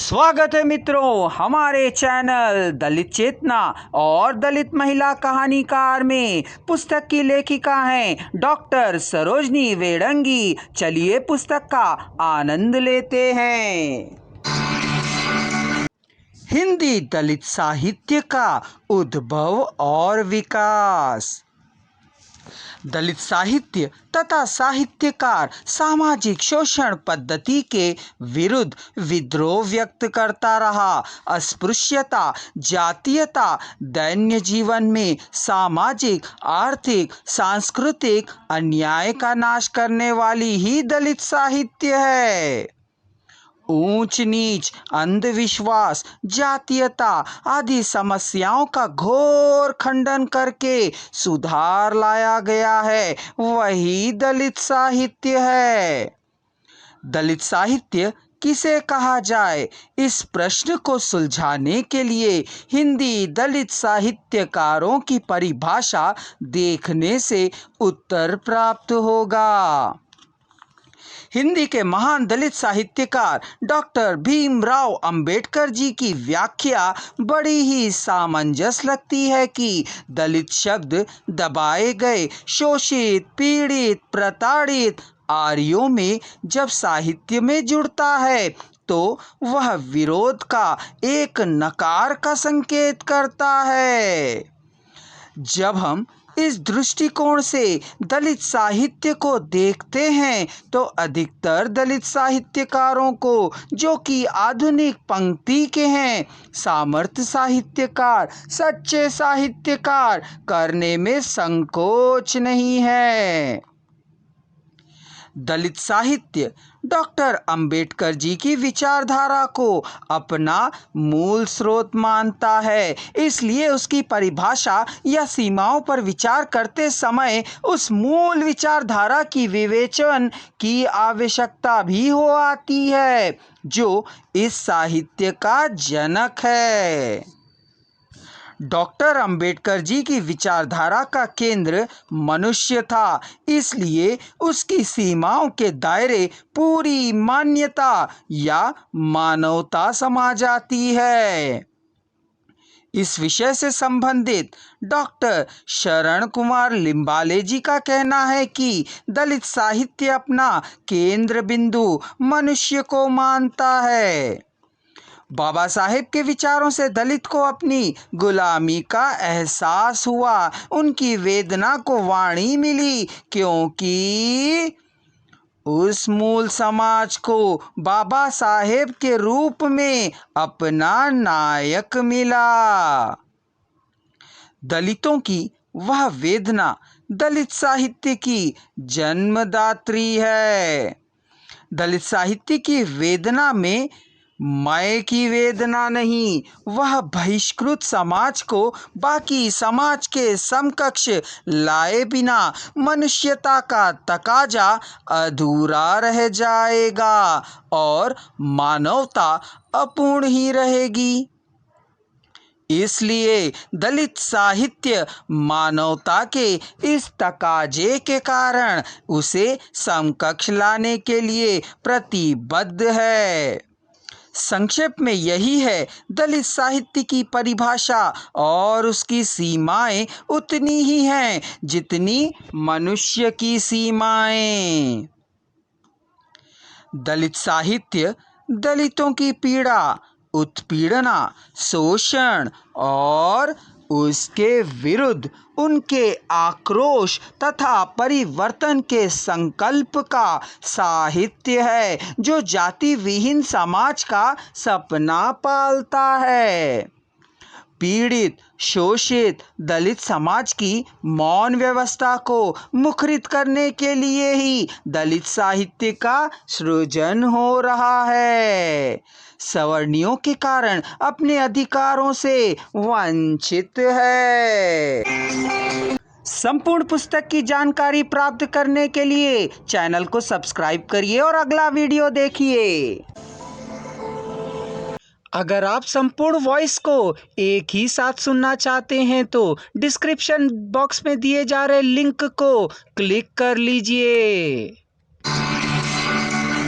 स्वागत है मित्रों हमारे चैनल दलित चेतना और दलित महिला कहानीकार में। पुस्तक की लेखिका हैं डॉक्टर सरोजनी वेडंगी। चलिए पुस्तक का आनंद लेते हैं। हिंदी दलित साहित्य का उद्भव और विकास। दलित साहित्य तथा साहित्यकार सामाजिक शोषण पद्धति के विरुद्ध विद्रोह व्यक्त करता रहा। अस्पृश्यता, जातीयता, दैन्य जीवन में सामाजिक, आर्थिक, सांस्कृतिक अन्याय का नाश करने वाली ही दलित साहित्य है। ऊंच नीच, अंधविश्वास, जातीयता आदि समस्याओं का घोर खंडन करके सुधार लाया गया है, वही दलित साहित्य है। दलित साहित्य किसे कहा जाए, इस प्रश्न को सुलझाने के लिए हिंदी दलित साहित्यकारों की परिभाषा देखने से उत्तर प्राप्त होगा। हिंदी के महान दलित साहित्यकार डॉक्टर भीमराव अंबेडकर जी की व्याख्या बड़ी ही सामंजस लगती है कि दलित शब्द दबाए गए, शोषित, पीड़ित, प्रताड़ित आर्यों में जब साहित्य में जुड़ता है तो वह विरोध का एक नकार का संकेत करता है। जब हम इस दृष्टिकोण से दलित साहित्य को देखते हैं तो अधिकतर दलित साहित्यकारों को, जो कि आधुनिक पंक्ति के हैं, सामर्थ्य साहित्यकार, सच्चे साहित्यकार करने में संकोच नहीं है। दलित साहित्य डॉक्टर अंबेडकर जी की विचारधारा को अपना मूल स्रोत मानता है, इसलिए उसकी परिभाषा या सीमाओं पर विचार करते समय उस मूल विचारधारा की विवेचन की आवश्यकता भी हो आती है, जो इस साहित्य का जनक है। डॉक्टर अंबेडकर जी की विचारधारा का केंद्र मनुष्य था, इसलिए उसकी सीमाओं के दायरे पूरी मान्यता या मानवता समा जाती है। इस विषय से संबंधित डॉक्टर शरण कुमार लिम्बाले जी का कहना है कि दलित साहित्य अपना केंद्र बिंदु मनुष्य को मानता है। बाबा साहेब के विचारों से दलित को अपनी गुलामी का एहसास हुआ, उनकी वेदना को वाणी मिली, क्योंकि उस मूल समाज को बाबा साहेब के रूप में अपना नायक मिला। दलितों की वह वेदना दलित साहित्य की जन्मदात्री है। दलित साहित्य की वेदना में मैं की वेदना नहीं, वह बहिष्कृत समाज को बाकी समाज के समकक्ष लाए बिना मनुष्यता का तकाजा अधूरा रह जाएगा और मानवता अपूर्ण ही रहेगी। इसलिए दलित साहित्य मानवता के इस तकाजे के कारण उसे समकक्ष लाने के लिए प्रतिबद्ध है। संक्षेप में यही है दलित साहित्य की परिभाषा, और उसकी सीमाएं उतनी ही हैं जितनी मनुष्य की सीमाएं। दलित साहित्य दलितों की पीड़ा, उत्पीड़ना, शोषण और उसके विरुद्ध उनके आक्रोश तथा परिवर्तन के संकल्प का साहित्य है, जो जाति विहीन समाज का सपना पालता है। पीड़ित, शोषित दलित समाज की मौन व्यवस्था को मुखरित करने के लिए ही दलित साहित्य का सृजन हो रहा है। सवर्णियों के कारण अपने अधिकारों से वंचित है। संपूर्ण पुस्तक की जानकारी प्राप्त करने के लिए चैनल को सब्सक्राइब करिए और अगला वीडियो देखिए। अगर आप संपूर्ण वॉइस को एक ही साथ सुनना चाहते हैं तो डिस्क्रिप्शन बॉक्स में दिए जा रहे लिंक को क्लिक कर लीजिए।